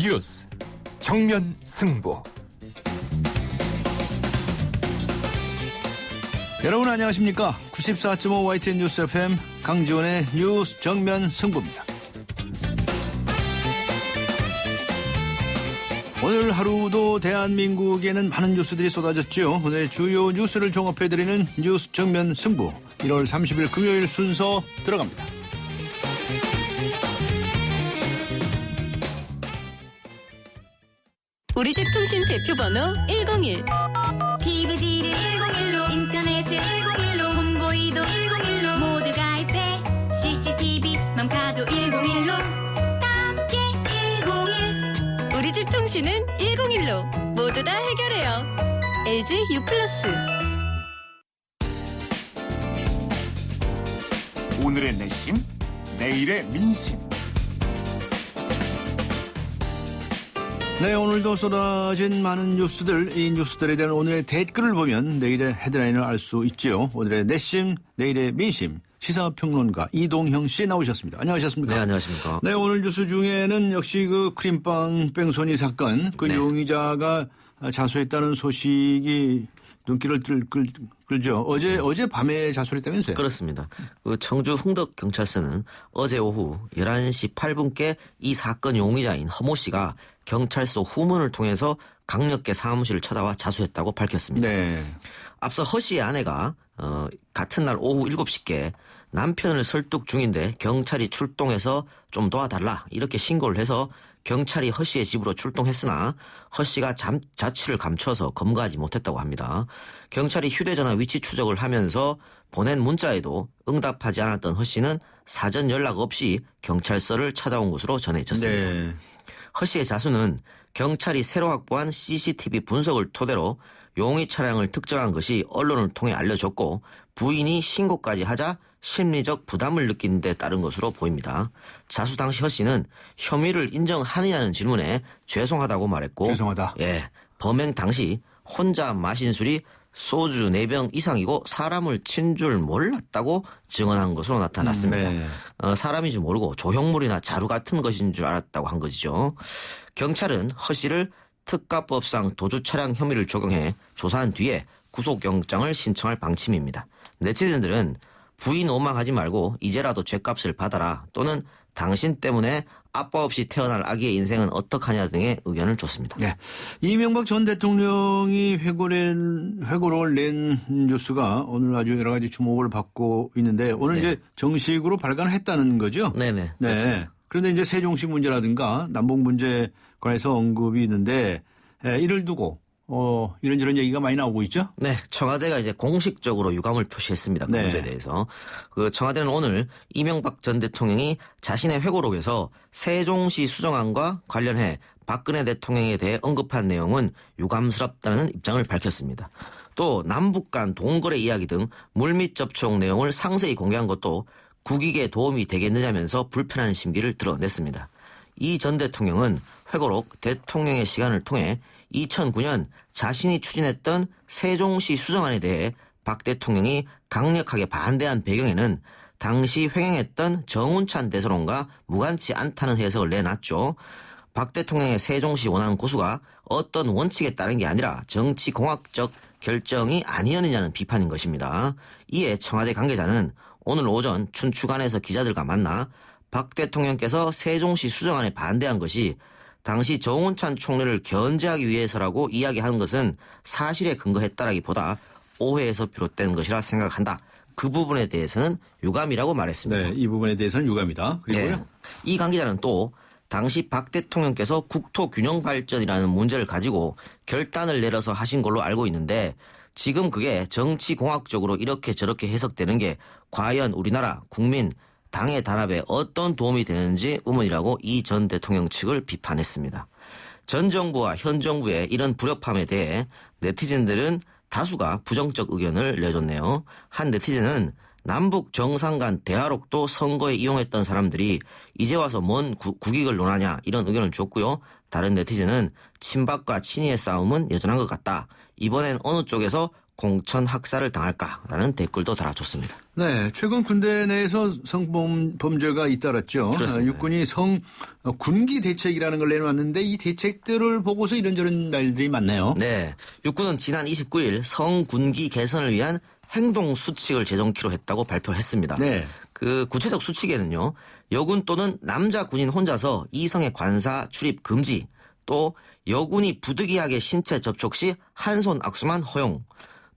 뉴스 정면 승부. 여러분 안녕하십니까? 94.5 YTN 뉴스 FM 강지원의 뉴스 정면 승부입니다. 오늘 하루도 대한민국에는 많은 뉴스들이 쏟아졌죠. 오늘 주요 뉴스를 종합해드리는 뉴스 정면 승부 1월 30일 금요일 순서 들어갑니다. 우리집 통신 대표번호 101. TV지를 101로 인터넷을 101로 홍보이도 101로 모두 가입해 CCTV 맘카도 101로 함께 101. 우리집 통신은 101로 모두 다 해결해요. LG U+. 오늘의 내심, 내일의 민심. 네, 오늘도 쏟아진 많은 뉴스들, 이 뉴스들에 대한 오늘의 댓글을 보면 내일의 헤드라인을 알 수 있지요. 오늘의 내심, 내일의 민심, 시사평론가 이동형 씨 나오셨습니다. 안녕하셨습니까? 네, 안녕하십니까. 네, 오늘 뉴스 중에는 역시 그 크림빵 뺑소니 사건, 그 네. 용의자가 자수했다는 소식이 눈길을 끌죠. 어제 밤에 자수했다면서요? 그렇습니다. 그 청주 흥덕 경찰서는 어제 오후 11시 8분께 이 사건 용의자인 허모 씨가 경찰서 후문을 통해서 강력계 사무실을 찾아와 자수했다고 밝혔습니다. 네. 앞서 허 씨의 아내가 같은 날 오후 7시께 남편을 설득 중인데 경찰이 출동해서 좀 도와달라 이렇게 신고를 해서 경찰이 허 씨의 집으로 출동했으나 허 씨가 자취를 감춰서 검거하지 못했다고 합니다. 경찰이 휴대전화 위치 추적을 하면서 보낸 문자에도 응답하지 않았던 허 씨는 사전 연락 없이 경찰서를 찾아온 것으로 전해졌습니다. 네. 허 씨의 자수는 경찰이 새로 확보한 CCTV 분석을 토대로 용의 차량을 특정한 것이 언론을 통해 알려졌고 부인이 신고까지 하자 심리적 부담을 느낀 데 따른 것으로 보입니다. 자수 당시 허 씨는 혐의를 인정하느냐는 질문에 죄송하다고 말했고 죄송하다. 예, 범행 당시 혼자 마신 술이 소주 4병 이상이고 사람을 친 줄 몰랐다고 증언한 것으로 나타났습니다. 네. 사람인 줄 모르고 조형물이나 자루 같은 것인 줄 알았다고 한 것이죠. 경찰은 허 씨를 특가법상 도주 차량 혐의를 적용해 조사한 뒤에 구속영장을 신청할 방침입니다. 네티즌들은 부인 원망하지 말고 이제라도 죗값을 받아라 또는 당신 때문에 아빠 없이 태어날 아기의 인생은 어떡하냐 등의 의견을 줬습니다. 네. 이명박 전 대통령이 회고록을 낸 뉴스가 오늘 아주 여러 가지 주목을 받고 있는데 오늘 네. 이제 정식으로 발간을 했다는 거죠? 네네. 네. 맞습니다. 그런데 이제 세종시 문제라든가 남북 문제에 관해서 언급이 있는데 이를 두고 이런저런 얘기가 많이 나오고 있죠? 네, 청와대가 이제 공식적으로 유감을 표시했습니다. 그 네. 문제에 대해서. 그 청와대는 오늘 이명박 전 대통령이 자신의 회고록에서 세종시 수정안과 관련해 박근혜 대통령에 대해 언급한 내용은 유감스럽다는 입장을 밝혔습니다. 또 남북 간 동거래 이야기 등 물밑 접촉 내용을 상세히 공개한 것도 국익에 도움이 되겠느냐면서 불편한 심기를 드러냈습니다. 이 전 대통령은 회고록 대통령의 시간을 통해 2009년 자신이 추진했던 세종시 수정안에 대해 박 대통령이 강력하게 반대한 배경에는 당시 횡행했던 정운찬 대선론과 무관치 않다는 해석을 내놨죠. 박 대통령의 세종시 원안 고수가 어떤 원칙에 따른 게 아니라 정치공학적 결정이 아니었느냐는 비판인 것입니다. 이에 청와대 관계자는 오늘 오전 춘추관에서 기자들과 만나 박 대통령께서 세종시 수정안에 반대한 것이 당시 정운찬 총리를 견제하기 위해서라고 이야기하는 것은 사실에 근거했다라기보다 오해에서 비롯된 것이라 생각한다. 그 부분에 대해서는 유감이라고 말했습니다. 네, 이 부분에 대해서는 유감이다. 그리고요. 네. 이 관계자는 또 당시 박 대통령께서 국토균형발전이라는 문제를 가지고 결단을 내려서 하신 걸로 알고 있는데 지금 그게 정치공학적으로 이렇게 저렇게 해석되는 게 과연 우리나라 국민 당의 단합에 어떤 도움이 되는지 의문이라고 이 전 대통령 측을 비판했습니다. 전 정부와 현 정부의 이런 불협함에 대해 네티즌들은 다수가 부정적 의견을 내줬네요. 한 네티즌은 남북 정상 간 대화록도 선거에 이용했던 사람들이 이제 와서 뭔 국익을 논하냐 이런 의견을 줬고요. 다른 네티즌은 친박과 친이의 싸움은 여전한 것 같다. 이번엔 어느 쪽에서 공천 학살을 당할까라는 댓글도 달아줬습니다. 네, 최근 군대 내에서 성범죄가 잇따랐죠. 그렇습니다. 육군이 군기 대책이라는 걸 내놓았는데 이 대책들을 보고서 이런저런 말들이 많네요. 네, 육군은 지난 29일 성군기 개선을 위한 행동 수칙을 제정키로 했다고 발표했습니다. 네. 그 구체적 수칙에는요, 여군 또는 남자 군인 혼자서 이성의 관사 출입 금지, 또 여군이 부득이하게 신체 접촉 시 한 손 악수만 허용,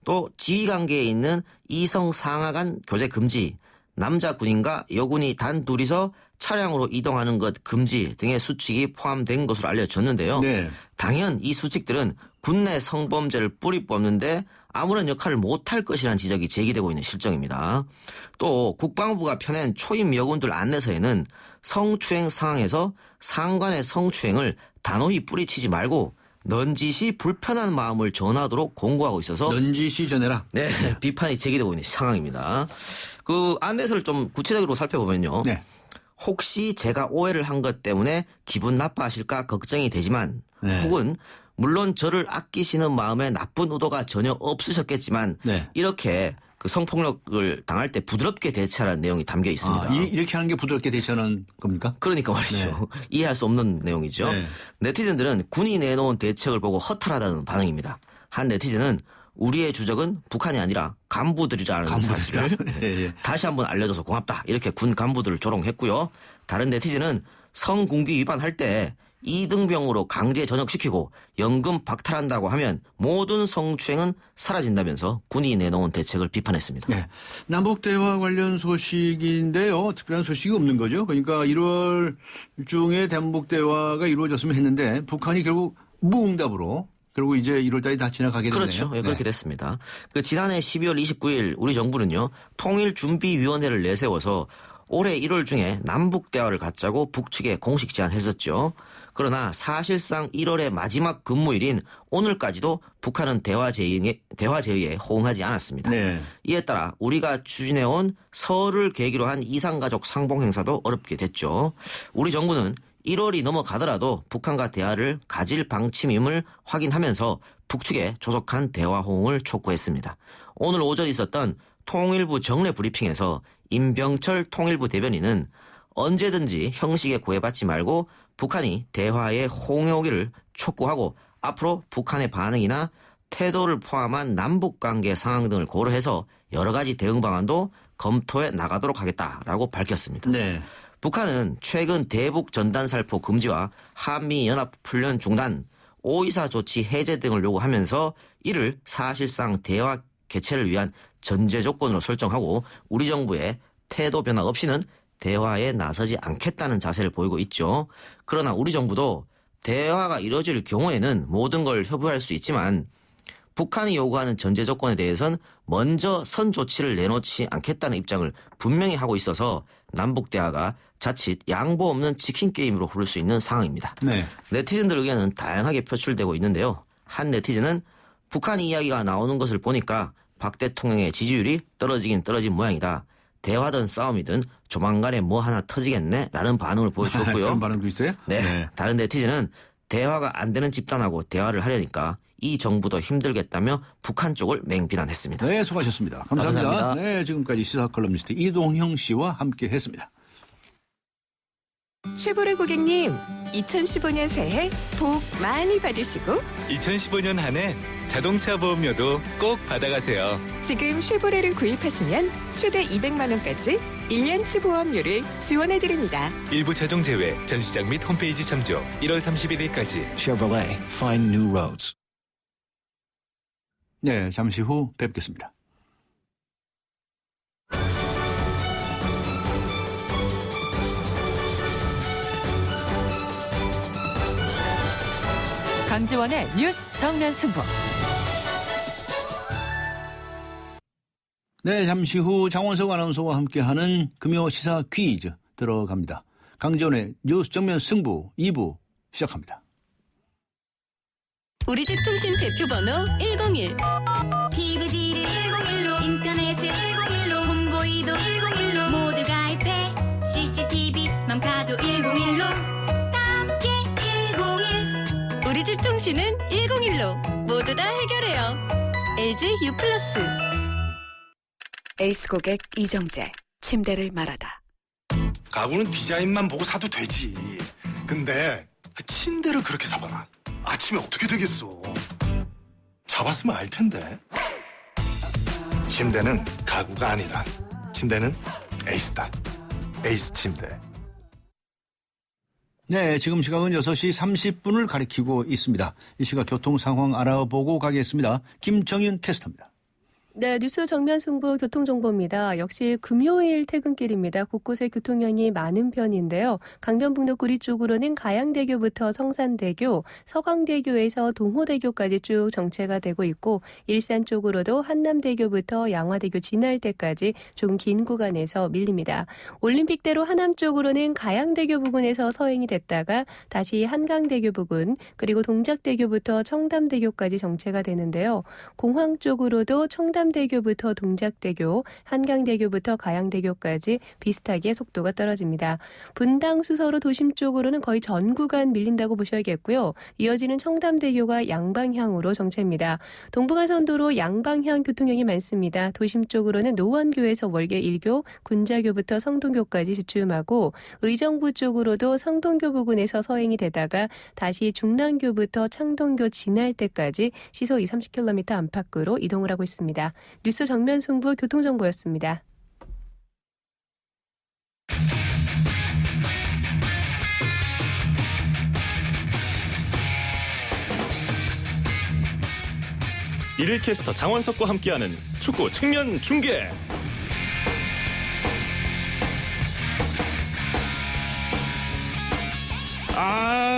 또 지휘관계에 있는 이성 상하 간 교제 금지, 남자 군인과 여군이 단 둘이서 차량으로 이동하는 것 금지 등의 수칙이 포함된 것으로 알려졌는데요. 네. 당연 이 수칙들은 군내 성범죄를 뿌리 뽑는데 아무런 역할을 못할 것이라는 지적이 제기되고 있는 실정입니다. 또 국방부가 펴낸 초임 여군들 안내서에는 성추행 상황에서 상관의 성추행을 단호히 뿌리치지 말고 넌지시 불편한 마음을 전하도록 공고하고 있어서 넌지시 전해라. 네, 비판이 제기되고 있는 상황입니다. 그 안내서를 좀 구체적으로 살펴보면요. 네. 혹시 제가 오해를 한 것 때문에 기분 나빠하실까 걱정이 되지만 네. 혹은 물론 저를 아끼시는 마음에 나쁜 의도가 전혀 없으셨겠지만 네. 이렇게 그 성폭력을 당할 때 부드럽게 대처하라는 내용이 담겨 있습니다. 이렇게 하는 게 부드럽게 대처하는 겁니까? 그러니까 말이죠. 이해할 수 없는 내용이죠. 네. 네티즌들은 군이 내놓은 대책을 보고 허탈하다는 반응입니다. 한 네티즌은 우리의 주적은 북한이 아니라 간부들이라는 사실을 예. 다시 한번 알려줘서 고맙다. 이렇게 군 간부들을 조롱했고요. 다른 네티즌은 성군기 위반할 때 이등병으로 강제 전역시키고 연금 박탈한다고 하면 모든 성추행은 사라진다면서 군이 내놓은 대책을 비판했습니다. 네. 남북 대화 관련 소식인데요. 특별한 소식이 없는 거죠. 그러니까 1월 중에 남북 대화가 이루어졌으면 했는데 북한이 결국 무응답으로 결국 이제 1월 달이 다 지나가게 됐네요. 그렇죠. 예, 그렇게 네. 됐습니다. 그 지난해 12월 29일 우리 정부는요. 통일준비위원회를 내세워서 올해 1월 중에 남북 대화를 갖자고 북측에 공식 제안했었죠. 그러나 사실상 1월의 마지막 근무일인 오늘까지도 북한은 대화 제의에 호응하지 않았습니다. 네. 이에 따라 우리가 추진해온 설을 계기로 한 이상가족 상봉 행사도 어렵게 됐죠. 우리 정부는 1월이 넘어가더라도 북한과 대화를 가질 방침임을 확인하면서 북측에 조속한 대화 호응을 촉구했습니다. 오늘 오전 있었던 통일부 정례 브리핑에서 임병철 통일부 대변인은 언제든지 형식에 구애받지 말고 북한이 대화에 호응해오기를 촉구하고 앞으로 북한의 반응이나 태도를 포함한 남북관계 상황 등을 고려해서 여러 가지 대응 방안도 검토해 나가도록 하겠다라고 밝혔습니다. 네. 북한은 최근 대북 전단 살포 금지와 한미 연합 훈련 중단, 5.24 조치 해제 등을 요구하면서 이를 사실상 대화 개최를 위한 전제 조건으로 설정하고 우리 정부의 태도 변화 없이는 대화에 나서지 않겠다는 자세를 보이고 있죠. 그러나 우리 정부도 대화가 이루어질 경우에는 모든 걸 협의할 수 있지만 북한이 요구하는 전제 조건에 대해서는 먼저 선 조치를 내놓지 않겠다는 입장을 분명히 하고 있어서 남북 대화가 자칫 양보 없는 치킨 게임으로 흐를 수 있는 상황입니다. 네. 네티즌들 의견은 다양하게 표출되고 있는데요. 한 네티즌은 북한 이야기가 나오는 것을 보니까 박 대통령의 지지율이 떨어지긴 떨어진 모양이다. 대화든 싸움이든 조만간에 뭐 하나 터지겠네 라는 반응을 보여주었고요. 그런 반응도 있어요? 네. 다른 네티즌은 대화가 안 되는 집단하고 대화를 하려니까 이 정부도 힘들겠다며 북한 쪽을 맹비난했습니다. 네, 수고하셨습니다. 감사합니다. 감사합니다. 네, 지금까지 시사 컬럼니스트 이동형 씨와 함께 했습니다. 쉐보레 고객님, 2015년 새해 복 많이 받으시고 2015년 한 해 자동차 보험료도 꼭 받아가세요. 지금 쉐보레를 구입하시면 최대 200만 원까지 1년치 보험료를 지원해드립니다. 일부 차종 제외, 전시장 및 홈페이지 참조 1월 31일까지. Chevrolet, find new roads. 네, 잠시 후 뵙겠습니다. 강지원의 뉴스 정면 승부. 네, 잠시 후 장원석 아나운서와 함께하는 금요 시사 퀴즈 들어갑니다. 강지원의 뉴스 정면 승부 2부 시작합니다. 우리집 통신 대표번호 101. TV지를 101로 인터넷을 101로 홍보이도 101로 모두 가입해 CCTV 맘카도 101로 함께 101. 우리집 통신은 101로 모두 다 해결해요. LG U+. 에이스 고객 이정재, 침대를 말하다. 가구는 디자인만 보고 사도 되지. 근데 침대를 그렇게 사봐라. 아침에 어떻게 되겠어. 잡았으면 알 텐데. 침대는 가구가 아니다. 침대는 에이스다. 에이스 침대. 네, 지금 시각은 6시 30분을 가리키고 있습니다. 이 시각 교통 상황 알아보고 가겠습니다. 김정윤 캐스터입니다. 네, 뉴스 정면 승부 교통정보입니다. 역시 금요일 퇴근길입니다. 곳곳에 교통량이 많은 편인데요. 강변북로 구리 쪽으로는 가양대교부터 성산대교, 서강대교에서 동호대교까지 쭉 정체가 되고 있고 일산 쪽으로도 한남대교부터 양화대교 지날 때까지 좀 긴 구간에서 밀립니다. 올림픽대로 하남 쪽으로는 가양대교 부근에서 서행이 됐다가 다시 한강대교 부근 그리고 동작대교부터 청담대교까지 정체가 되는데요. 공항 쪽으로도 청담대교부터 동작대교, 한강대교부터 가양대교까지 비슷하게 속도가 떨어집니다. 분당 수서로 도심 쪽으로는 거의 전 구간 밀린다고 보셔야겠고요. 이어지는 청담대교가 양방향으로 정체입니다. 동부간선도로 양방향 교통량이 많습니다. 도심 쪽으로는 노원교에서 월계 1교, 군자교부터 성동교까지 주춤하고 의정부 쪽으로도 성동교 부근에서 서행이 되다가 다시 중랑교부터 창동교 지날 때까지 시속 20-30km 안팎으로 이동을 하고 있습니다. 뉴스 정면 승부 교통정보였습니다. 일일 캐스터 장원석과 함께하는 축구 측면 중계.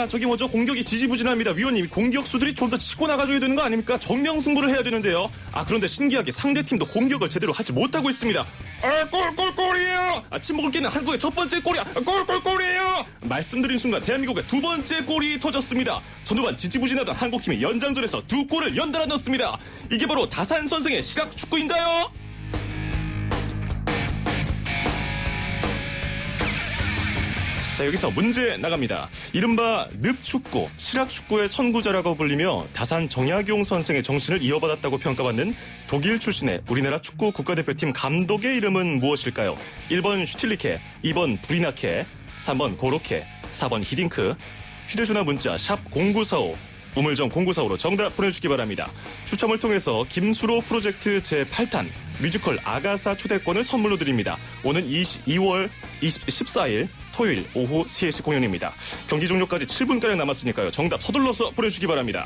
저기 뭐죠? 공격이 지지부진합니다. 위원님, 공격수들이 좀 더 치고 나가줘야 되는 거 아닙니까? 정명승부를 해야 되는데요. 그런데 신기하게 상대팀도 공격을 제대로 하지 못하고 있습니다. 골이에요! 침묵을 깨는 한국의 첫 번째 골이야! 골이에요! 말씀드린 순간 대한민국의 두 번째 골이 터졌습니다. 전후반 지지부진하던 한국팀이 연장전에서 두 골을 연달아 넣었습니다. 이게 바로 다산 선생의 실학 축구인가요? 자, 여기서 문제 나갑니다. 이른바 늪축구, 실학축구의 선구자라고 불리며 다산 정약용 선생의 정신을 이어받았다고 평가받는 독일 출신의 우리나라 축구 국가대표팀 감독의 이름은 무엇일까요? 1번 슈틸리케, 2번 브리나케, 3번 고로케, 4번 히딩크. 휴대전화 문자 샵 0945, 우물정 0945로 정답 보내주시기 바랍니다. 추첨을 통해서 김수로 프로젝트 제8탄 뮤지컬 아가사 초대권을 선물로 드립니다. 오는 2월 14일 토요일 오후 3시 공연입니다. 경기 종료까지 7분가량 남았으니까요. 정답 서둘러서 보내주시기 바랍니다.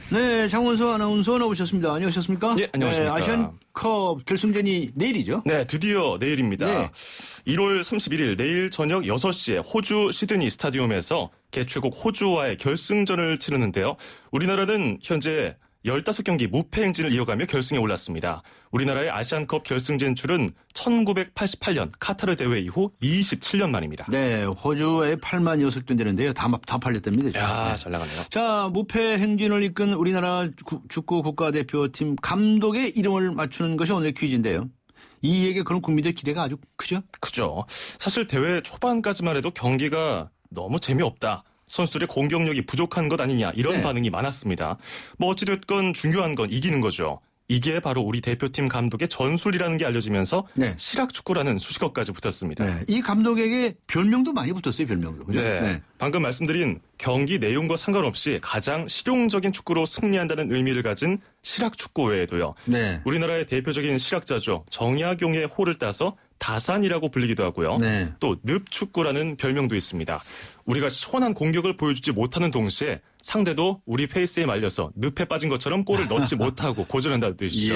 네, 장원서 아나운서 나오셨습니다. 안녕하셨습니까? 네, 안녕하십니까. 네, 아시안컵 결승전이 내일이죠? 네, 드디어 내일입니다. 네. 1월 31일 내일 저녁 6시에 호주 시드니 스타디움에서 개최국 호주와의 결승전을 치르는데요. 우리나라는 현재 15경기 무패 행진을 이어가며 결승에 올랐습니다. 우리나라의 아시안컵 결승 진출은 1988년 카타르 대회 이후 27년 만입니다. 네, 호주에 8만 녀석된다는데요. 다 팔렸답니다. 야, 잘 나가네요. 자, 무패 행진을 이끈 우리나라 축구 국가대표팀 감독의 이름을 맞추는 것이 오늘의 퀴즈인데요. 이에게 그런 국민들 기대가 아주 크죠? 크죠. 사실 대회 초반까지만 해도 경기가 너무 재미없다. 선수들의 공격력이 부족한 것 아니냐 이런 반응이 많았습니다. 뭐 어찌됐건 중요한 건 이기는 거죠. 이게 바로 우리 대표팀 감독의 전술이라는 게 알려지면서 실학축구라는 수식어까지 붙었습니다. 네. 이 감독에게 별명도 많이 붙었어요. 별명도. 그죠? 네. 방금 말씀드린 경기 내용과 상관없이 가장 실용적인 축구로 승리한다는 의미를 가진 실학축구 외에도요. 네. 우리나라의 대표적인 실학자죠. 정약용의 호를 따서 다산이라고 불리기도 하고요. 네. 또 늪축구라는 별명도 있습니다. 우리가 시원한 공격을 보여주지 못하는 동시에 상대도 우리 페이스에 말려서 늪에 빠진 것처럼 골을 넣지 못하고 고전한다는 뜻이죠.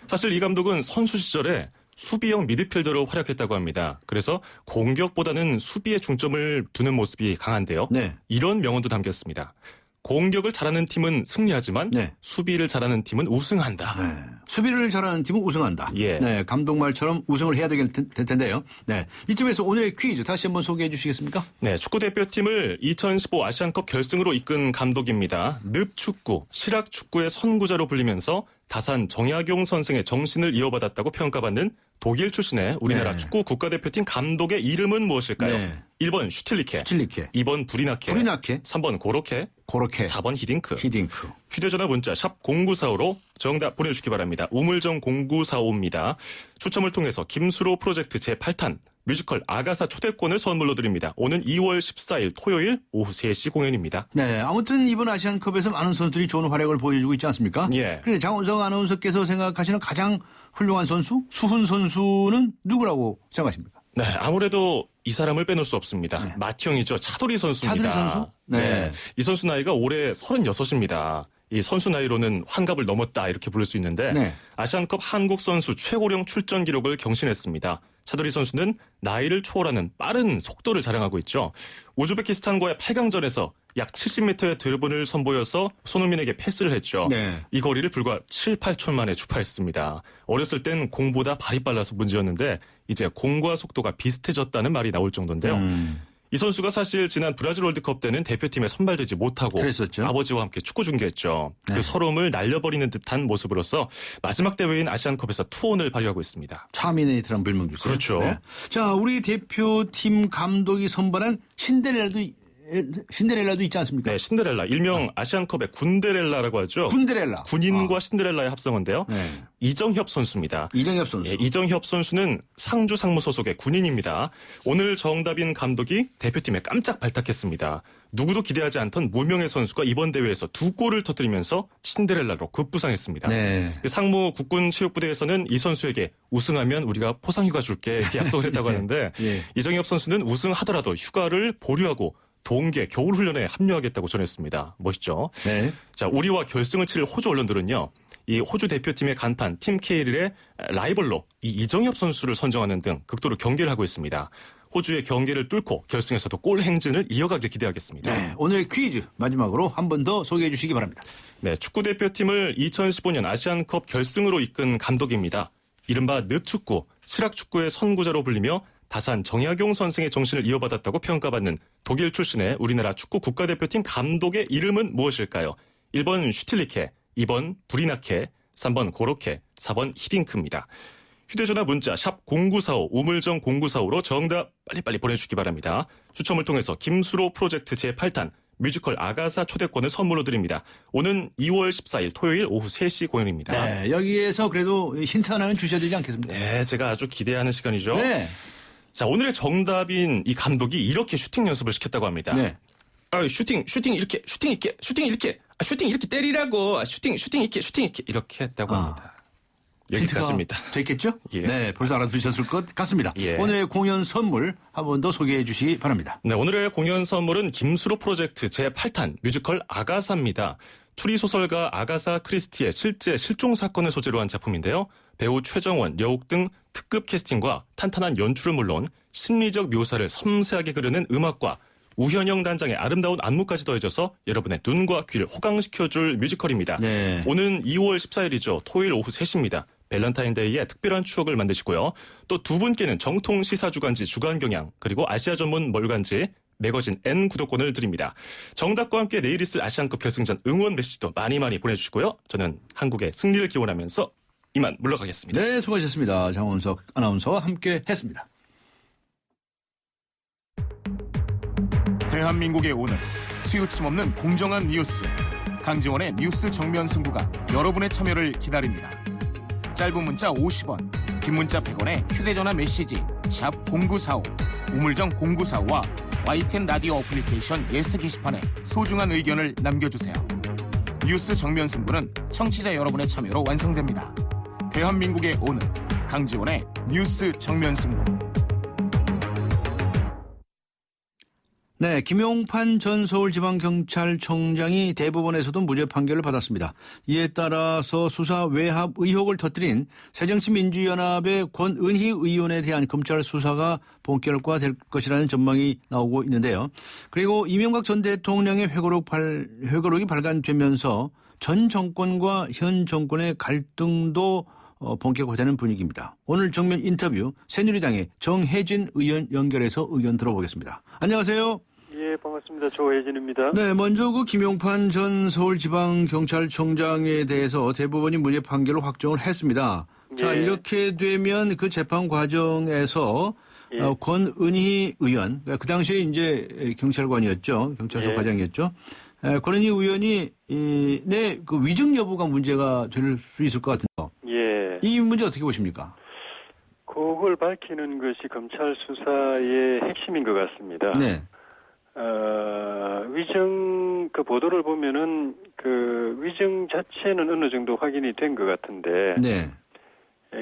사실 이 감독은 선수 시절에 수비형 미드필더로 활약했다고 합니다. 그래서 공격보다는 수비에 중점을 두는 모습이 강한데요. 이런 명언도 담겼습니다. 공격을 잘하는 팀은 승리하지만 수비를 잘하는 팀은 우승한다. 수비를 잘하는 팀은 우승한다. 네, 감독 말처럼 우승을 해야 될 텐데요. 네, 이쯤에서 오늘의 퀴즈 다시 한번 소개해 주시겠습니까? 네, 축구대표팀을 2015 아시안컵 결승으로 이끈 감독입니다. 늪축구, 실학축구의 선구자로 불리면서 다산 정약용 선생의 정신을 이어받았다고 평가받는 독일 출신의 우리나라 축구 국가대표팀 감독의 이름은 무엇일까요? 1번 슈틸리케, 2번 브리나케, 3번 고로케, 그렇게. 4번 히딩크. 히딩크. 휴대전화 문자 샵 0945로 정답 보내주시기 바랍니다. 우물정 0945입니다. 추첨을 통해서 김수로 프로젝트 제8탄 뮤지컬 아가사 초대권을 선물로 드립니다. 오는 2월 14일 토요일 오후 3시 공연입니다. 네, 아무튼 이번 아시안컵에서 많은 선수들이 좋은 활약을 보여주고 있지 않습니까? 예. 그런데 장원석 아나운서께서 생각하시는 가장 훌륭한 선수, 수훈 선수는 누구라고 생각하십니까? 네, 아무래도 이 사람을 빼놓을 수 없습니다. 네. 맏형이죠. 차돌이 선수입니다. 차돌이 선수? 네. 이 선수 나이가 올해 36입니다. 이 선수 나이로는 환갑을 넘었다 이렇게 부를 수 있는데 네. 아시안컵 한국 선수 최고령 출전 기록을 경신했습니다. 차돌이 선수는 나이를 초월하는 빠른 속도를 자랑하고 있죠. 우즈베키스탄과의 8강전에서 약 70m의 드리블을 선보여서 손흥민에게 패스를 했죠. 네. 이 거리를 불과 7, 8초 만에 주파했습니다. 어렸을 땐 공보다 발이 빨라서 문제였는데 이제 공과 속도가 비슷해졌다는 말이 나올 정도인데요. 이 선수가 사실 지난 브라질 월드컵 때는 대표팀에 선발되지 못하고 그랬었죠. 아버지와 함께 축구 중계했죠. 네. 그 서러움을 날려버리는 듯한 모습으로서 마지막 대회인 아시안컵에서 투혼을 발휘하고 있습니다. 차미네이트란 별명 주세요. 그렇죠. 네. 자, 우리 대표팀 감독이 선발한 신데렐라도 있지 않습니까? 네, 신데렐라. 일명 아시안컵의 군데렐라라고 하죠. 군데렐라. 군인과 신데렐라의 합성어인데요. 네. 이정협 선수입니다. 이정협 선수. 예, 이정협 선수는 상주 상무 소속의 군인입니다. 오늘 정답인 감독이 대표팀에 깜짝 발탁했습니다. 누구도 기대하지 않던 무명의 선수가 이번 대회에서 2골을 터뜨리면서 신데렐라로 급부상했습니다. 네. 상무 국군체육부대에서는 이 선수에게 우승하면 우리가 포상휴가 줄게 이렇게 약속을 했다고 하는데 예. 이정협 선수는 우승하더라도 휴가를 보류하고 동계 겨울훈련에 합류하겠다고 전했습니다. 멋있죠? 네. 자, 우리와 결승을 치를 호주 언론들은요. 이 호주 대표팀의 간판 팀 K릴의 라이벌로 이 이정협 선수를 선정하는 등 극도로 경계를 하고 있습니다. 호주의 경계를 뚫고 결승에서도 골 행진을 이어가길 기대하겠습니다. 네, 오늘의 퀴즈 마지막으로 한 번 더 소개해 주시기 바랍니다. 네, 축구대표팀을 2015년 아시안컵 결승으로 이끈 감독입니다. 이른바 늪축구, 실학축구의 선구자로 불리며 다산 정약용 선생의 정신을 이어받았다고 평가받는 독일 출신의 우리나라 축구 국가대표팀 감독의 이름은 무엇일까요? 1번 슈틸리케, 2번 브리나케, 3번 고로케, 4번 히딩크입니다. 휴대전화 문자 샵 0945 우물정 0945로 정답 빨리빨리 보내주시기 바랍니다. 추첨을 통해서 김수로 프로젝트 제8탄 뮤지컬 아가사 초대권을 선물로 드립니다. 오는 2월 14일 토요일 오후 3시 공연입니다. 네, 여기에서 그래도 힌트 하나는 주셔야 되지 않겠습니까? 네, 제가 아주 기대하는 시간이죠. 네. 자, 오늘의 정답인 이 감독이 이렇게 슈팅 연습을 시켰다고 합니다. 네. 슈팅 이렇게 때리라고. 슈팅 이렇게 했다고 합니다. 여기까지입니다. 됐겠죠? 예. 네, 벌써 알아두셨을 것 같습니다. 예. 오늘의 공연 선물 한 번 더 소개해 주시기 바랍니다. 네, 오늘의 공연 선물은 김수로 프로젝트 제8탄 뮤지컬 아가사입니다. 추리소설가 아가사 크리스티의 실제 실종 사건을 소재로 한 작품인데요. 배우 최정원, 려욱 등 특급 캐스팅과 탄탄한 연출은 물론 심리적 묘사를 섬세하게 그리는 음악과 우현영 단장의 아름다운 안무까지 더해져서 여러분의 눈과 귀를 호강시켜줄 뮤지컬입니다. 네. 오는 2월 14일이죠. 토요일 오후 3시입니다. 밸런타인데이에 특별한 추억을 만드시고요. 또 두 분께는 정통 시사주간지 주간경향 그리고 아시아 전문 월간지 매거진 N 구독권을 드립니다. 정답과 함께 내일 있을 아시안컵 결승전 응원 메시지도 많이 보내주시고요. 저는 한국의 승리를 기원하면서 이만 물러가겠습니다. 네, 수고하셨습니다. 장원석 아나운서와 함께 했습니다. 대한민국의 오늘 치우침 없는 공정한 뉴스 강지원의 뉴스 정면 승부가 여러분의 참여를 기다립니다. 짧은 문자 50원, 긴 문자 100원에 휴대전화 메시지 샵 0945 우물정 0945와 YTN 라디오 어플리케이션 예스 게시판에 소중한 의견을 남겨주세요. 뉴스 정면 승부는 청취자 여러분의 참여로 완성됩니다. 대한민국의 오늘 강지원의 뉴스 정면 승부. 네, 김용판 전 서울지방경찰청장이 대법원에서도 무죄 판결을 받았습니다. 이에 따라서 수사 외압 의혹을 터뜨린 새정치민주연합의 권은희 의원에 대한 검찰 수사가 본격화될 것이라는 전망이 나오고 있는데요. 그리고 이명박 전 대통령의 회고록이 발간되면서 전 정권과 현 정권의 갈등도 본격화되는 분위기입니다. 오늘 정면 인터뷰 새누리당의 정혜진 의원 연결해서 의견 들어보겠습니다. 안녕하세요. 예, 반갑습니다. 조혜진입니다. 네, 먼저 그 김용판 전 서울지방경찰청장에 대해서 대법원이 무죄 판결을 확정을 했습니다. 예. 자, 이렇게 되면 그 재판 과정에서 예. 권은희 의원, 그 당시에 이제 경찰관이었죠. 경찰서 예. 과장이었죠. 권은희 의원이 내 그 위증 여부가 문제가 될 수 있을 것 같은데 예. 이 문제 어떻게 보십니까? 그걸 밝히는 것이 검찰 수사의 핵심인 것 같습니다. 네. 위증 그 보도를 보면은 그 위증 자체는 어느 정도 확인이 된 것 같은데 네.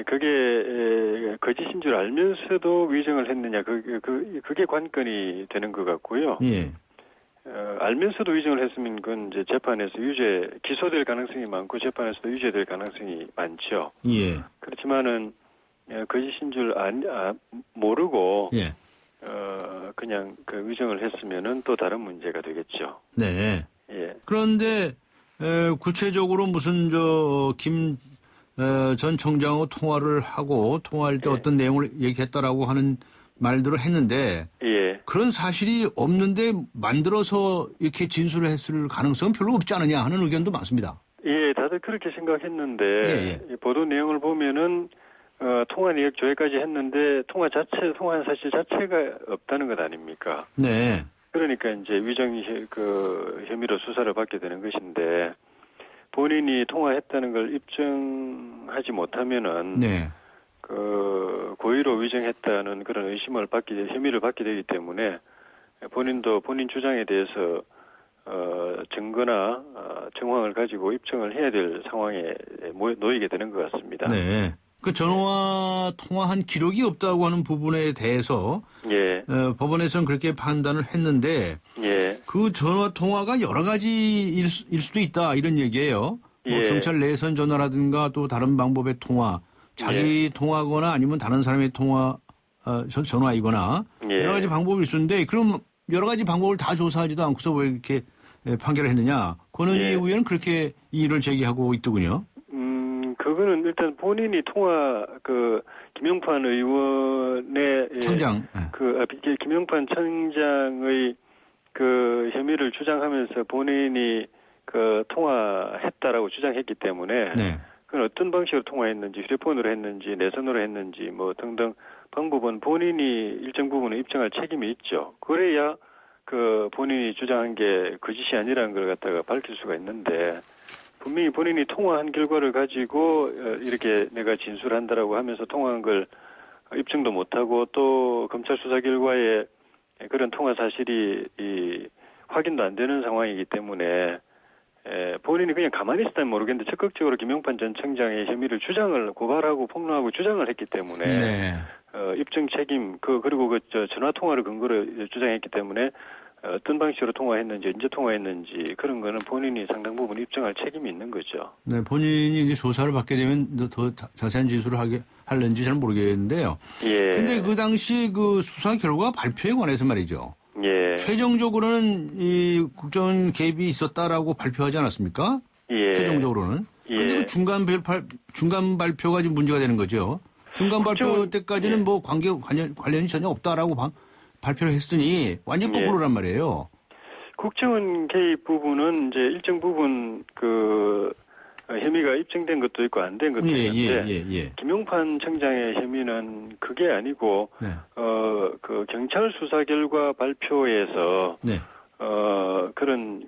그게 거짓인 줄 알면서도 위증을 했느냐 그게 관건이 되는 것 같고요. 예. 알면서도 위증을 했으면 그건 이제 재판에서 기소될 가능성이 많고 재판에서도 유죄될 가능성이 많죠. 예. 그렇지만은 거짓인 줄 모르고 예. 그냥 그 위증을 했으면은 또 다른 문제가 되겠죠. 네. 예. 그런데 구체적으로 무슨 김 전 청장하고 통화를 하고 통화할 때 어떤 내용을 얘기했다라고 하는 말들을 했는데 예. 그런 사실이 없는데 만들어서 이렇게 진술을 했을 가능성은 별로 없지 않느냐 하는 의견도 많습니다. 예, 다들 그렇게 생각했는데 예. 보도 내용을 보면은 통화 내역 조회까지 했는데 통화한 사실 자체가 없다는 것 아닙니까? 네. 그러니까 이제 위정 혐의로 수사를 받게 되는 것인데 본인이 통화했다는 걸 입증하지 못하면은 네. 그 고의로 위정했다는 그런 혐의를 받게 되기 때문에 본인도 본인 주장에 대해서 증거나 정황을 가지고 입증을 해야 될 상황에 놓이게 되는 것 같습니다. 네. 그 전화 통화한 기록이 없다고 하는 부분에 대해서 예. 법원에서는 그렇게 판단을 했는데 예. 그 전화 통화가 여러 가지일 수도 있다 이런 얘기예요. 뭐 예. 경찰 내선 전화라든가 또 다른 방법의 통화, 자기 통화거나 아니면 다른 사람의 전화이거나 여러 가지 방법이 있었는데 그럼 여러 가지 방법을 다 조사하지도 않고서 왜 이렇게 판결을 했느냐? 권은희 의원은 그렇게 이의를 제기하고 있더군요. 그거는 일단 본인이 김영판 의원의 청장 김영판 청장의 그 혐의를 주장하면서 본인이 통화했다라고 주장했기 때문에 그건 어떤 방식으로 통화했는지 휴대폰으로 했는지 내선으로 했는지 뭐 등등 방법은 본인이 일정 부분은 입증할 책임이 있죠. 그래야 본인이 주장한 게 거짓이 아니라는 걸 갖다가 밝힐 수가 있는데 분명히 본인이 통화한 결과를 가지고 이렇게 내가 진술한다라고 하면서 통화한 걸 입증도 못하고 또 검찰 수사 결과에 그런 통화 사실이 확인도 안 되는 상황이기 때문에 본인이 그냥 가만히 있었다면 모르겠는데 적극적으로 김영판 전 청장의 혐의를 고발하고 폭로하고 주장을 했기 때문에 입증 책임 그리고 전화 통화를 근거로 주장했기 때문에 어떤 방식으로 통화했는지 언제 통화했는지 그런 거는 본인이 상당 부분 입증할 책임이 있는 거죠. 네, 본인이 이제 조사를 받게 되면 더 자세한 진술을 할는지 잘 모르겠는데요. 예. 근데 그 당시 그 수사 결과 발표에 관해서 말이죠. 예. 최종적으로는 이 국정원 개입이 있었다라고 발표하지 않았습니까? 예. 최종적으로는. 그런데 그 중간 발표가 지금 문제가 되는 거죠. 중간 발표 때까지는 뭐 관련이 전혀 없다라고 발표를 했으니 완전 거꾸로란 말이에요. 국정원 개입 부분은 이제 일정 부분 혐의가 입증된 것도 있고 안 된 것도 있는데 김용판 청장의 혐의는 그게 아니고 경찰 수사 결과 발표에서 그런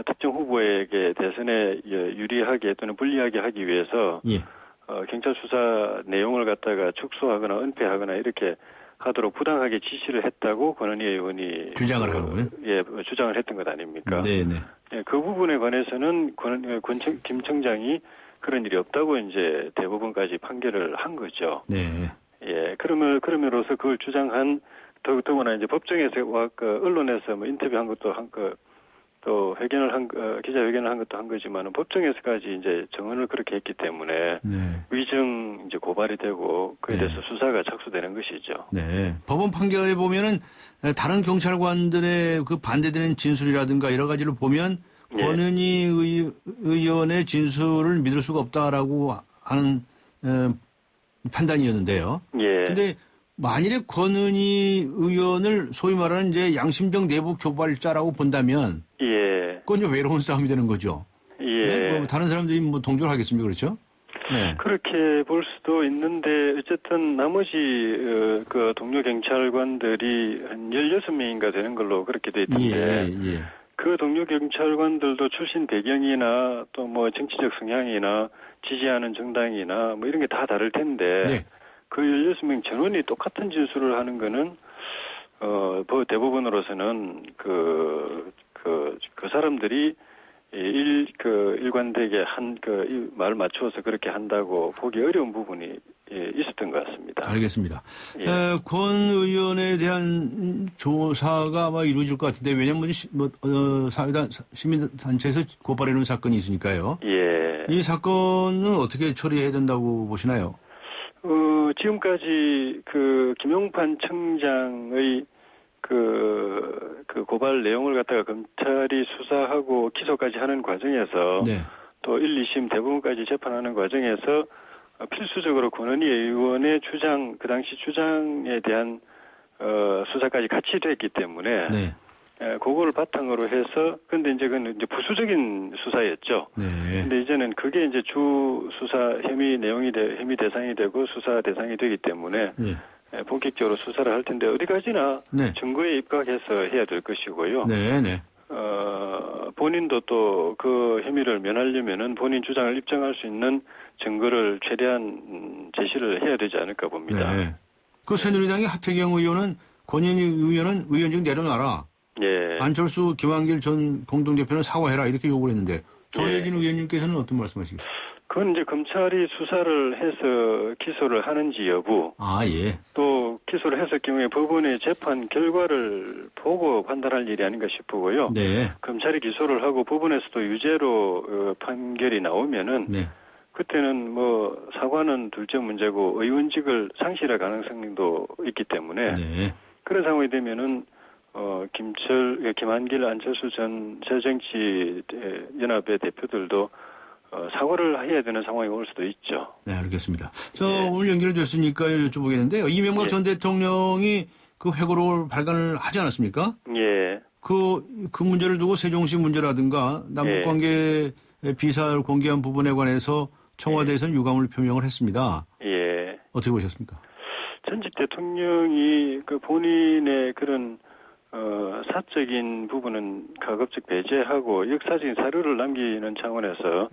특정 후보에게 대선에 유리하게 또는 불리하게 하기 위해서 경찰 수사 내용을 갖다가 축소하거나 은폐하거나 이렇게 하도록 부당하게 지시를 했다고 권은희 의원이 주장을 하고요. 주장을 했던 것 아닙니까? 네네. 그 부분에 관해서는 김 청장이 그런 일이 없다고 이제 대법원까지 판결을 한 거죠. 네. 그러므로서 그걸 주장한 더구나 이제 법정에서 언론에서 뭐 인터뷰한 것도 또 기자회견을 한 것도 한 거지만은 법정에서까지 이제 정언을 그렇게 했기 때문에 위증 이제 고발이 되고 그에 대해서 수사가 착수되는 것이죠. 네. 법원 판결에 보면은 다른 경찰관들의 그 반대되는 진술이라든가 여러 가지를 보면 권은희 의원의 진술을 믿을 수가 없다라고 하는 판단이었는데요. 근데 만일에 권은희 의원을 소위 말하는 이제 양심적 내부 교발자라고 본다면 그건 이제 외로운 싸움이 되는 거죠. 뭐 다른 사람들이 뭐 동조를 하겠습니까? 그렇죠? 네. 그렇게 볼 수도 있는데 어쨌든 나머지 동료 경찰관들이 한 16명인가 되는 걸로 그렇게 돼 있던데 그 동료 경찰관들도 출신 배경이나 또 뭐 정치적 성향이나 지지하는 정당이나 뭐 이런 게 다 다를 텐데 네. 그 16명 전원이 똑같은 진술을 하는 거는 대부분으로서는 그 사람들이 일관되게 말 맞추어서 그렇게 한다고 보기 어려운 부분이 있었던 것 같습니다. 알겠습니다. 권 의원에 대한 조사가 아마 이루어질 것 같은데 왜냐하면 사회단 시민단체에서 고발해놓은 사건이 있으니까요. 예. 이 사건은 어떻게 처리해야 된다고 보시나요? 지금까지 김용판 청장의 그 고발 내용을 갖다가 검찰이 수사하고 기소까지 하는 과정에서 네. 또 1, 2심 대부분까지 재판하는 과정에서 필수적으로 권은희 의원의 주장, 그 당시 주장에 대한 수사까지 같이 됐기 때문에 네. 그거를 바탕으로 해서 근데 이제 그건 이제 부수적인 수사였죠. 네. 근데 이제는 그게 이제 주 수사 혐의 내용이 혐의 대상이 되고 수사 대상이 되기 때문에 네. 본격적으로 수사를 할 텐데 어디까지나 네. 증거에 입각해서 해야 될 것이고요. 네, 네. 본인도 또 그 혐의를 면하려면은 본인 주장을 입증할 수 있는 증거를 최대한 제시를 해야 되지 않을까 봅니다. 네. 그 새누리당의 하태경 의원은 권은희 의원은 의원직 내려놔라. 예. 안철수, 김한길 전 공동대표는 사과해라 이렇게 요구를 했는데 조혜진 의원님께서는 어떤 말씀하시겠어요? 그건 이제 검찰이 수사를 해서 기소를 하는지 여부, 예. 또 기소를 했을 경우에 법원의 재판 결과를 보고 판단할 일이 아닌가 싶고요. 네. 검찰이 기소를 하고 법원에서도 유죄로 판결이 나오면은 네. 그때는 뭐 사과는 둘째 문제고 의원직을 상실할 가능성도 있기 때문에 네. 그런 상황이 되면은 김한길, 안철수 전 새정치연합의 대표들도 사과를 해야 되는 상황이 올 수도 있죠. 네, 알겠습니다. 오늘 연결됐으니까 여쭤보겠는데요. 이명박 전 대통령이 그 회고록을 발간을 하지 않았습니까? 예. 그 문제를 두고 세종시 문제라든가 남북관계 비사를 공개한 부분에 관해서 청와대에서는 유감을 표명을 했습니다. 예. 어떻게 보셨습니까? 전직 대통령이 그 본인의 그런 사적인 부분은 가급적 배제하고 역사적인 사료를 남기는 차원에서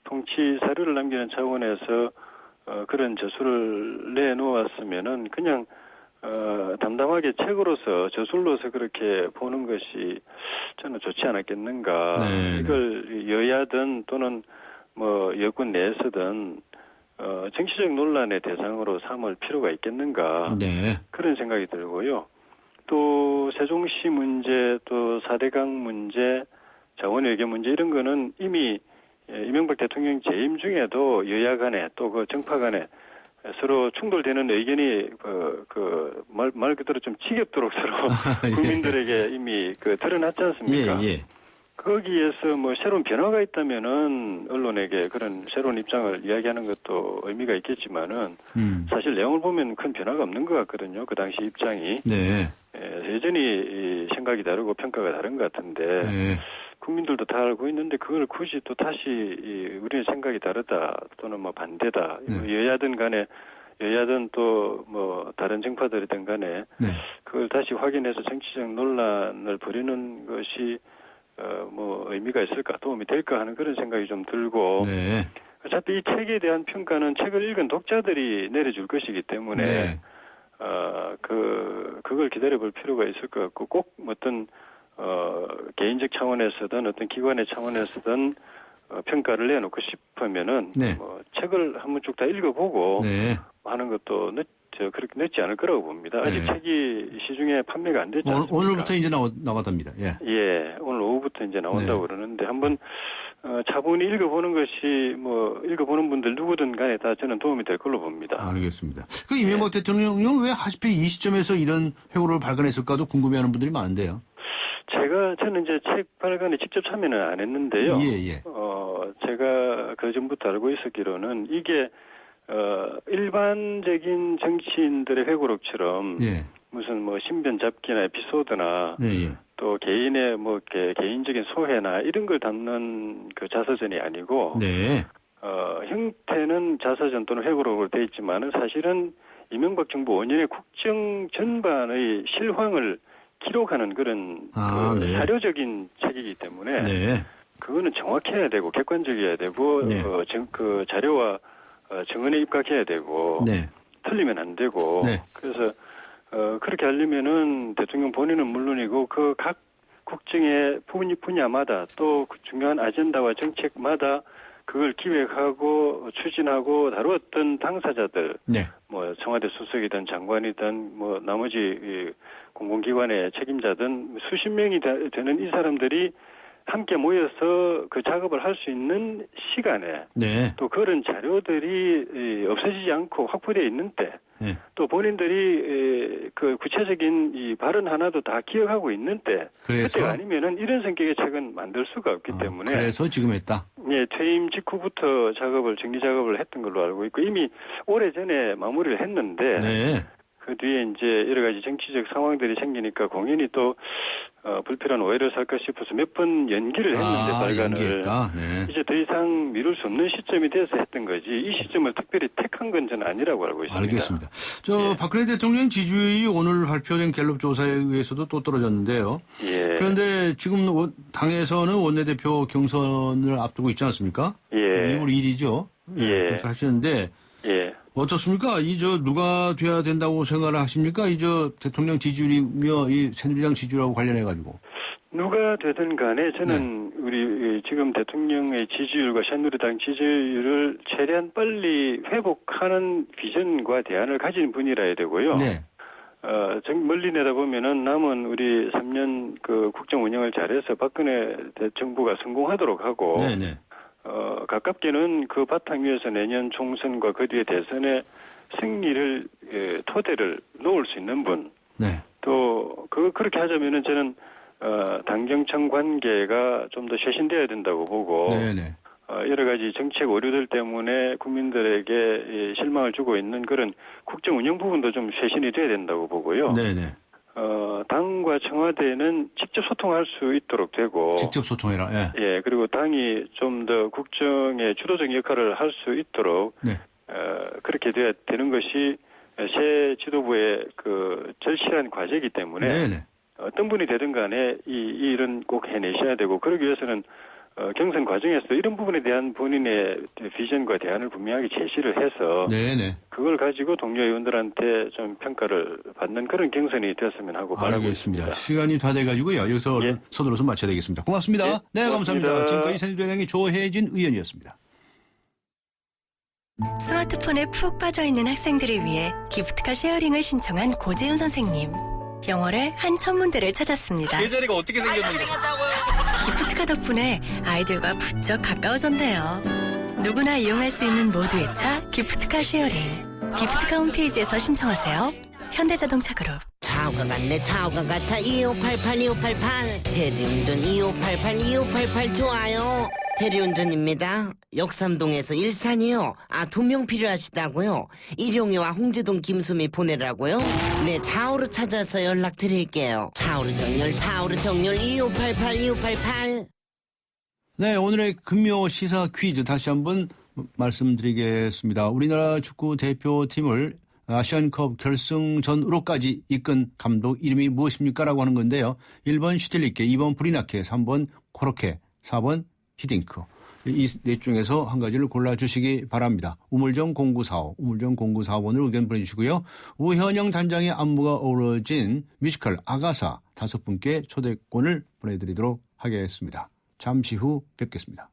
통치 사료를 남기는 차원에서 그런 저술을 내놓았으면은 그냥 담담하게 책으로서 저술로서 그렇게 보는 것이 저는 좋지 않았겠는가. 이걸 여야든 또는 뭐 여권 내에서든 정치적 논란의 대상으로 삼을 필요가 있겠는가. 그런 생각이 들고요. 또 세종시 문제, 또 4대강 문제, 자원외교 문제 이런 거는 이미 이명박 대통령 재임 중에도 여야 간에 또 그 정파 간에 서로 충돌되는 의견이 말 그대로 좀 지겹도록 서로 국민들에게 이미 드러났지 않습니까? 거기에서 뭐 새로운 변화가 있다면은 언론에게 그런 새로운 입장을 이야기하는 것도 의미가 있겠지만은 사실 내용을 보면 큰 변화가 없는 것 같거든요. 그 당시 입장이. 여전히 생각이 다르고 평가가 다른 것 같은데 국민들도 다 알고 있는데 그걸 굳이 또 다시 우리의 생각이 다르다 또는 뭐 반대다 여야든 간에 여야든 또 뭐 다른 정파들이든 간에 그걸 다시 확인해서 정치적 논란을 벌이는 것이 뭐 의미가 있을까 도움이 될까 하는 그런 생각이 좀 들고 어차피 이 책에 대한 평가는 책을 읽은 독자들이 내려줄 것이기 때문에 그걸 기다려볼 필요가 있을 것 같고 꼭 어떤 개인적 차원에서든 어떤 기관의 차원에서든 평가를 내놓고 싶으면은 뭐 책을 한번 쭉 다 읽어보고 하는 것도 그렇게 늦지 않을 거라고 봅니다. 아직 책이 시중에 판매가 안 됐지 않습니까? 오늘부터 이제 나왔답니다. 오늘 오후부터 이제 나온다고 그러는데 한번 차분히 읽어보는 것이 뭐 읽어보는 분들 누구든 간에 다 저는 도움이 될 걸로 봅니다. 알겠습니다. 그 이명박 대통령은 왜 하필 이 시점에서 이런 회고를 발간했을까도 궁금해하는 분들이 많은데요. 저는 이제 책 발간에 직접 참여는 안 했는데요. 제가 그 전부터 알고 있었기로는 이게 일반적인 정치인들의 회고록처럼 무슨 뭐 신변 잡기나 에피소드나 또 개인의 뭐 개인적인 소회나 이런 걸 담는 그 자서전이 아니고 형태는 자서전 또는 회고록으로 되어 있지만은 사실은 이명박 정부 5년의 국정 전반의 실황을 기록하는 그런 네. 사료적인 책이기 때문에 네. 그거는 정확해야 되고 객관적이어야 되고 네. 그 자료와 정언에 입각해야 되고 네. 틀리면 안 되고 네. 그래서 그렇게 하려면은 대통령 본인은 물론이고 그 각 국정의 분야마다 또 중요한 아젠다와 정책마다 그걸 기획하고 추진하고 다루었던 당사자들, 네. 뭐 청와대 수석이든 장관이든 뭐 나머지 이 공공기관의 책임자든 수십 명이 되는 이 사람들이 함께 모여서 그 작업을 할 수 있는 시간에 네. 또 그런 자료들이 없어지지 않고 확보되어 있는 때 네. 또 본인들이 그 구체적인 이 발언 하나도 다 기억하고 있는 때 그래서? 그때가 아니면은 이런 성격의 책은 만들 수가 없기 때문에 그래서 지금 했다. 예, 퇴임 직후부터 정리 작업을 했던 걸로 알고 있고 이미 오래전에 마무리를 했는데 네. 그 뒤에 이제 여러 가지 정치적 상황들이 생기니까 공연이 또 불필요한 오해를 살까 싶어서 몇 번 연기를 했는데 발간을 연기했다. 네. 이제 더 이상 미룰 수 없는 시점이 돼서 했던 거지 이 시점을 특별히 택한 건 저는 아니라고 알고 있습니다. 알겠습니다. 박근혜 대통령 지지율이 오늘 발표된 갤럽 조사에 의해서도 또 떨어졌는데요. 예. 그런데 지금 당에서는 원내대표 경선을 앞두고 있지 않습니까? 예. 2월 1일이죠. 예. 경선하시는데 예. 어떻습니까? 누가 돼야 된다고 생각을 하십니까? 대통령 지지율이며 이 새누리당 지지율하고 관련해 가지고. 누가 되든 간에 저는 우리 지금 대통령의 지지율과 새누리당 지지율을 최대한 빨리 회복하는 비전과 대안을 가진 분이라야 되고요. 네. 멀리 내다보면은 남은 우리 3년 그 국정 운영을 잘해서 박근혜 정부가 성공하도록 하고. 네네. 가깝게는 그 바탕 위에서 내년 총선과 그 뒤에 대선의 승리를 토대를 놓을 수 있는 분. 네. 또 그렇게 하자면은 저는 당정청 관계가 좀 더 쇄신돼야 된다고 보고. 네네. 여러 가지 정책 오류들 때문에 국민들에게 실망을 주고 있는 그런 국정 운영 부분도 좀 쇄신이 돼야 된다고 보고요. 네네. 당과 청와대는 직접 소통할 수 있도록 되고. 직접 소통해라. 예. 예, 그리고 당이 좀 더 국정의 주도적 역할을 할 수 있도록. 네. 그렇게 돼야 되는 것이 새 지도부의 그 절실한 과제이기 때문에. 네네. 어떤 분이 되든 간에 이 일은 꼭 해내셔야 되고, 그러기 위해서는 경선 과정에서 이런 부분에 대한 본인의 비전과 대안을 분명하게 제시를 해서 네네. 그걸 가지고 동료 의원들한테 좀 평가를 받는 그런 경선이 되었으면 하고 바라고 있습니다. 시간이 다 돼가지고요. 여기서 서두르서 마쳐야 되겠습니다. 고맙습니다. 예, 네, 감사합니다. 고맙습니다. 지금까지 새누리당의 조혜진 의원이었습니다. 스마트폰에 푹 빠져있는 학생들을 위해 기프트카 쉐어링을 신청한 고재훈 선생님. 영월에 한 천문대를 찾았습니다. 계자리가 어떻게 생겼는데? 기프트카 덕분에 아이들과 부쩍 가까워졌네요. 누구나 이용할 수 있는 모두의 차 기프트카 쉐어링. 기프트카 홈페이지에서 신청하세요. 현대자동차 그룹. 차우가 같네, 차우가 같아. 2588 2588 대리운전 2588 2588 좋아요. 대리운전입니다. 역삼동에서 일산이요. 2명 필요하시다고요? 일용이와 홍제동 김수미 보내라고요? 네, 차우로 찾아서 연락드릴게요. 차우로 정렬 2588 2588. 네, 오늘의 금요 시사 퀴즈 다시 한번 말씀드리겠습니다. 우리나라 축구 대표팀을 아시안컵 결승전으로까지 이끈 감독 이름이 무엇입니까? 라고 하는 건데요. 1번 슈틸리케, 2번 브리나케, 3번 코르케, 4번 히딩크. 이 넷 중에서 한 가지를 골라주시기 바랍니다. 우물정 0945, 우물정 0945번으로 의견 보내주시고요. 우현영 단장의 안무가 어우러진 뮤지컬 아가사 5분께 초대권을 보내드리도록 하겠습니다. 잠시 후 뵙겠습니다.